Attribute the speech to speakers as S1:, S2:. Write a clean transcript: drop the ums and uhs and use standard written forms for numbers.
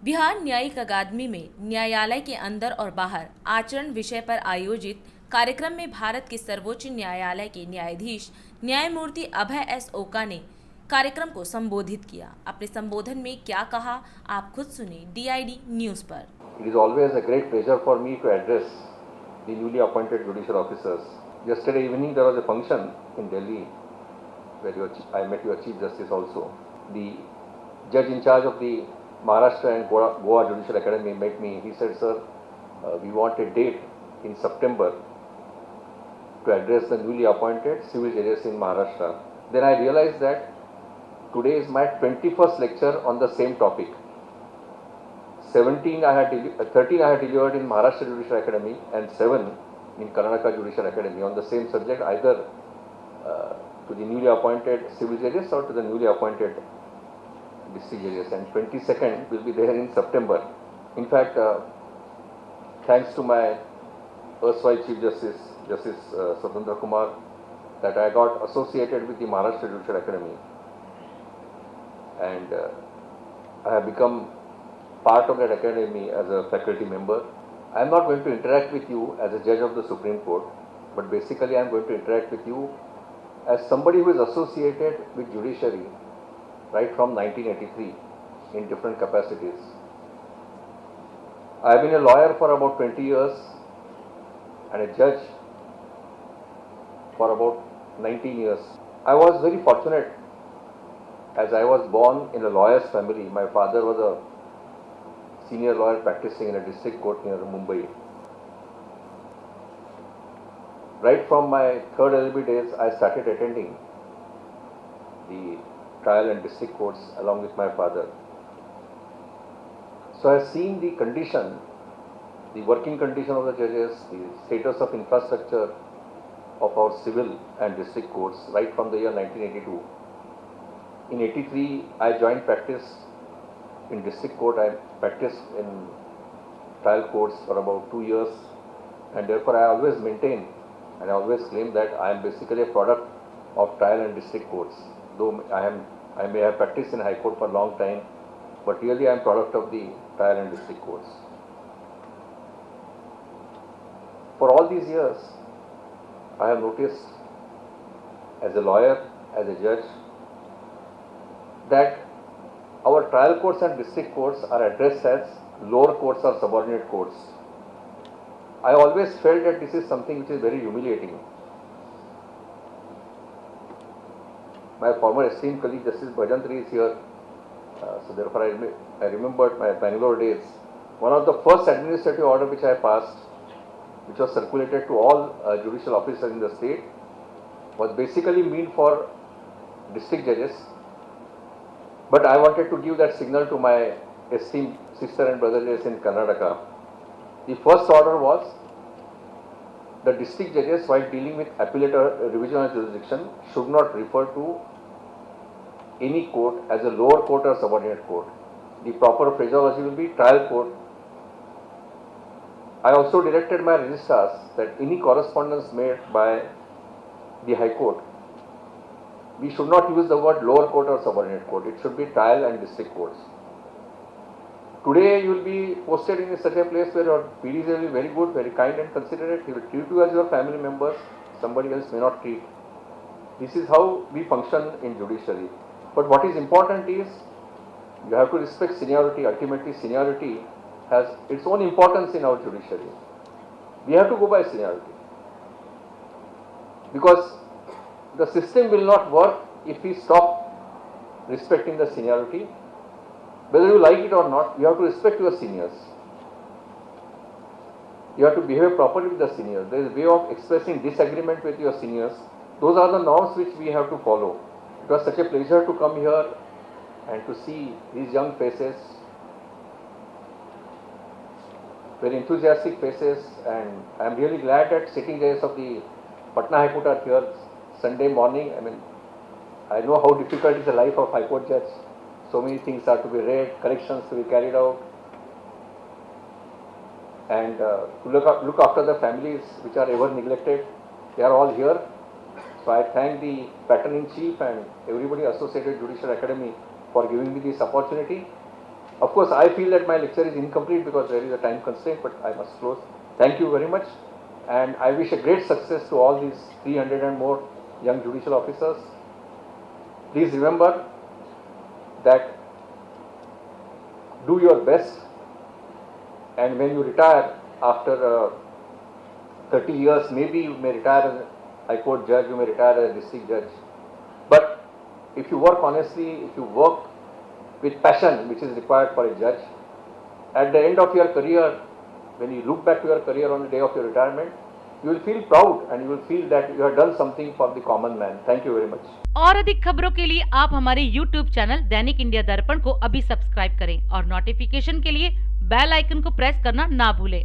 S1: बिहार न्यायिक अकादमी में न्यायालय के अंदर और बाहर आचरण विषय पर आयोजित कार्यक्रम में भारत के सर्वोच्च न्यायालय के न्यायाधीश न्यायमूर्ति अभय एस ओका ने कार्यक्रम को संबोधित किया। अपने संबोधन में क्या कहा, आप खुद सुने डीआईडी न्यूज पर।
S2: It is always a great pleasure for me to address the newly appointed judicial officers. Yesterday evening there was a function in Delhi where I met your Chief Justice also. The judge in charge of the Maharashtra and Goa Judicial Academy met me. He said, sir, we want a date in September to address the newly appointed civil judges in Maharashtra. Then I realized that today is my 21st lecture on the same topic. 13 I had delivered in Maharashtra Judicial Academy and 7 in Karnataka Judicial Academy on the same subject, either to the newly appointed civil judges or to the newly appointed district judges, and 22nd will be there in September. In fact, thanks to my erstwhile Chief Justice, Justice Satendra Kumar, that I got associated with the Maharashtra Judicial Academy, and I have become part of that academy as a faculty member. I am not going to interact with you as a judge of the Supreme Court, but basically I am going to interact with you as somebody who is associated with judiciary right from 1983 in different capacities. I have been a lawyer for about 20 years and a judge for about 19 years. I was very fortunate as I was born in a lawyer's family. My father was a senior lawyer practicing in a district court near Mumbai. Right from my third LLB days, I started attending the trial and district courts along with my father. So I have seen the condition, the working condition of the judges, the status of infrastructure of our civil and district courts right from the year 1982. In 83, I joined practice in district court. I practiced in trial courts for about 2 years, and therefore I always maintain and I always claim that I am basically a product of trial and district courts. Though I may have practiced in High Court for a long time, but really I am product of the trial and district courts. For all these years, I have noticed as a lawyer, as a judge, that our trial courts and district courts are addressed as lower courts or subordinate courts. I always felt that this is something which is very humiliating. My former esteemed colleague Justice Bhajantri is here, so therefore I remembered my Bangalore days. One of the first administrative order which I passed, which was circulated to all judicial officers in the state, was basically meant for district judges. But I wanted to give that signal to my esteemed sister and brother judges in Karnataka. The first order was the district judges, while dealing with appellate or revisional jurisdiction, should not refer to any court as a lower court or subordinate court. The proper phraseology will be trial court. I also directed my registrars that any correspondence made by the High Court, we should not use the word lower court or subordinate court. It should be trial and district courts. Today you will be posted in such a place where your PDs will be very good, very kind and considerate. He will treat you as your family members. Somebody else may not treat. This is how we function in judiciary. But what is important is you have to respect seniority. Ultimately, seniority has its own importance in our judiciary. We have to go by seniority, because the system will not work if we stop respecting the seniority. Whether you like it or not, you have to respect your seniors. You have to behave properly with the seniors. There is a way of expressing disagreement with your seniors. Those are the norms which we have to follow. It was such a pleasure to come here and to see these young faces, very enthusiastic faces, and I am really glad that sitting judges of the Patna High Court are here Sunday morning. I know how difficult is the life of High Court judge. So many things are to be read, corrections to be carried out, and to look after the families which are ever neglected. They are all here. So I thank the Patron-in-Chief and everybody associated with Judicial Academy for giving me this opportunity. Of course, I feel that my lecture is incomplete because there is a time constraint, but I must close. Thank you very much, and I wish a great success to all these 300 and more young judicial officers. Please remember that do your best, and when you retire after 30 years, maybe you may retire as a High Court judge, you may retire as a district judge. But if you work honestly, if you work with passion, which is required for a judge, at the end of your career, when you look back to your career on the day of your retirement, you will feel proud and you will feel that you have done something for the common man. Thank you very much.
S3: और अधिक खबरों के लिए आप हमारे YouTube channel दैनिक India दर्पण को अभी सब्सक्राइब करें और नोटिफिकेशन के लिए बेल आइकन को प्रेस करना ना भूलें।